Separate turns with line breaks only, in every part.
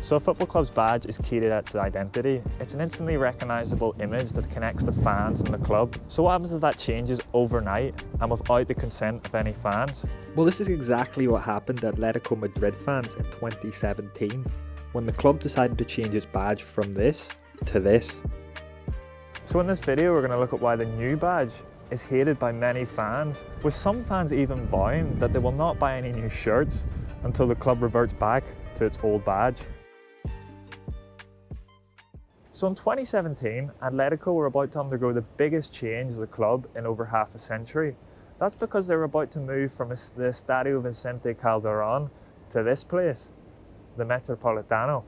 So a football club's badge is key to its identity. It's an instantly recognisable image that connects the fans and the club. So what happens if that changes overnight and without the consent of any fans?
Well, this is exactly what happened to Atlético Madrid fans in 2017, when the club decided to change its badge from this to this.
So in this video, we're going to look at why the new badge is hated by many fans, with some fans even vowing that they will not buy any new shirts until the club reverts back to its old badge. So in 2017, Atlético were about to undergo the biggest change of the club in over half a century. That's because they were about to move from the Estadio Vicente Calderón to this place, the Metropolitano.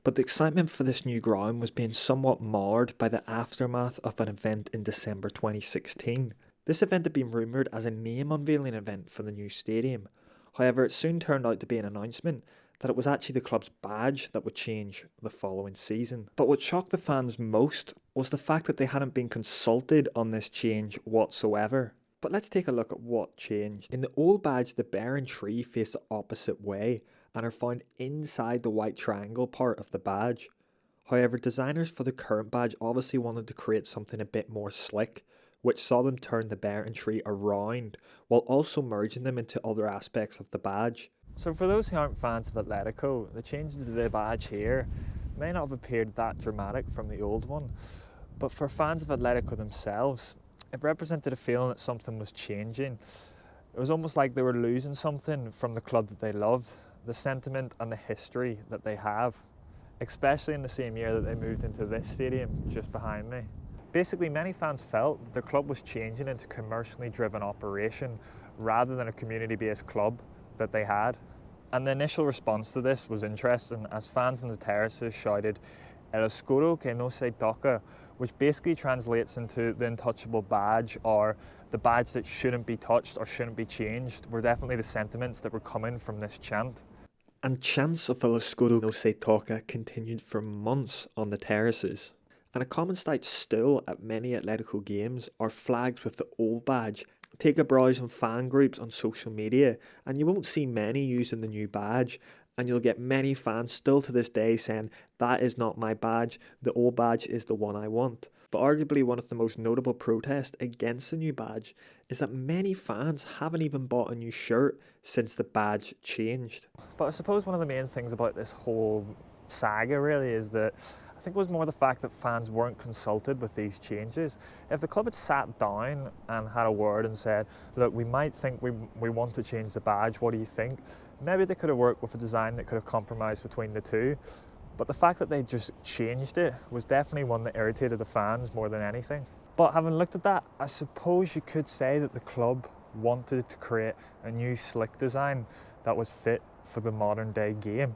But the excitement for this new ground was being somewhat marred by the aftermath of an event in December 2016. This event had been rumoured as a name unveiling event for the new stadium. However, it soon turned out to be an announcement that it was actually the club's badge that would change the following season. But what shocked the fans most was the fact that they hadn't been consulted on this change whatsoever. But let's take a look at what changed. In the old badge, the bear and tree face the opposite way and are found inside the white triangle part of the badge. However, designers for the current badge obviously wanted to create something a bit more slick, which saw them turn the bear and tree around while also merging them into other aspects of the badge.
So for those who aren't fans of Atlético, the change to the badge here may not have appeared that dramatic from the old one, but for fans of Atlético themselves, it represented a feeling that something was changing. It was almost like they were losing something from the club that they loved, the sentiment and the history that they have, especially in the same year that they moved into this stadium just behind me. Basically, many fans felt that the club was changing into a commercially driven operation rather than a community-based club that they had. And the initial response to this was interesting, as fans in the terraces shouted, "El escudo que no se toca," which basically translates into the untouchable badge, or the badge that shouldn't be touched or shouldn't be changed, were definitely the sentiments that were coming from this chant.
And chants of El escudo no se toca continued for months on the terraces. And a common sight still at many Atlético games are flags with the old badge. Take a browse on fan groups on social media and you won't see many using the new badge, and you'll get many fans still to this day saying, "That is not my badge, the old badge is the one I want." But arguably one of the most notable protests against the new badge is that many fans haven't even bought a new shirt since the badge changed.
But I suppose one of the main things about this whole saga really is that I think it was more the fact that fans weren't consulted with these changes. If the club had sat down and had a word and said, "Look, we might think we want to change the badge, what do you think?" Maybe they could have worked with a design that could have compromised between the two. But the fact that they just changed it was definitely one that irritated the fans more than anything. But having looked at that, I suppose you could say that the club wanted to create a new slick design that was fit for the modern day game,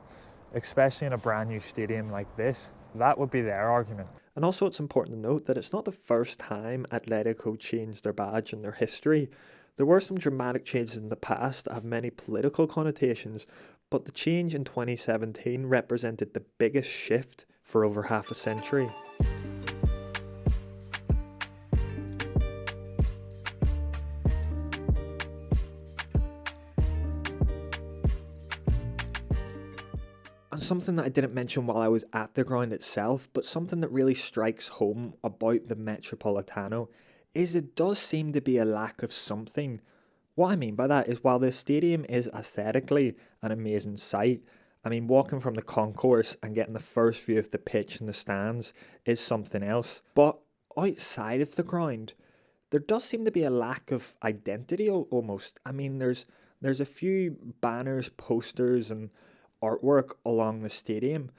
especially in a brand new stadium like this. That would be their argument.
And also it's important to note that it's not the first time Atlético changed their badge in their history. There were some dramatic changes in the past that have many political connotations, but the change in 2017 represented the biggest shift for over half a century. And something that I didn't mention while I was at the ground itself, but something that really strikes home about the Metropolitano, is it does seem to be a lack of something. What I mean by that is, while the stadium is aesthetically an amazing sight, I mean, walking from the concourse and getting the first view of the pitch and the stands is something else. But outside of the ground, there does seem to be a lack of identity almost. I mean, there's a few banners, posters and artwork along the stadium,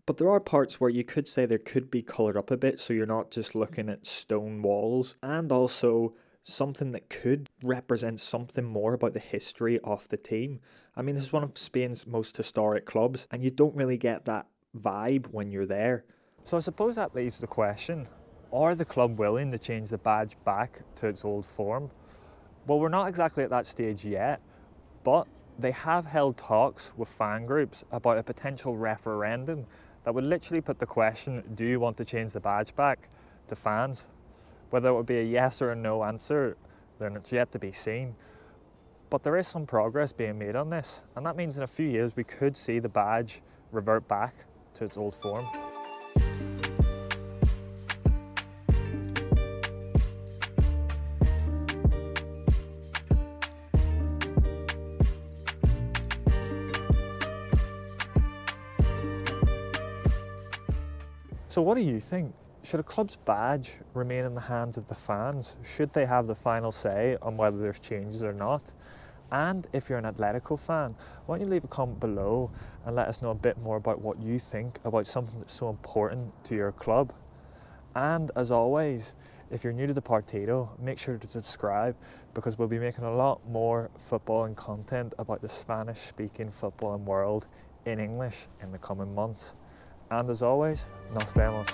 but there are parts where you could say there could be coloured up a bit, so you're not just looking at stone walls, and also something that could represent something more about the history of the team. I mean, this is one of Spain's most historic clubs, and you don't really get that vibe when you're there.
So I suppose that leaves the question, are the club willing to change the badge back to its old form? Well, we're not exactly at that stage yet, but they have held talks with fan groups about a potential referendum that would literally put the question, do you want to change the badge back, to fans? Whether it would be a yes or a no answer, then it's yet to be seen. But there is some progress being made on this, and that means in a few years we could see the badge revert back to its old form. So what do you think? Should a club's badge remain in the hands of the fans? Should they have the final say on whether there's changes or not? And if you're an Atletico fan, why don't you leave a comment below and let us know a bit more about what you think about something that's so important to your club. And as always, if you're new to the Partido, make sure to subscribe, because we'll be making a lot more football and content about the Spanish-speaking footballing world in English in the coming months. And as always, nos vemos.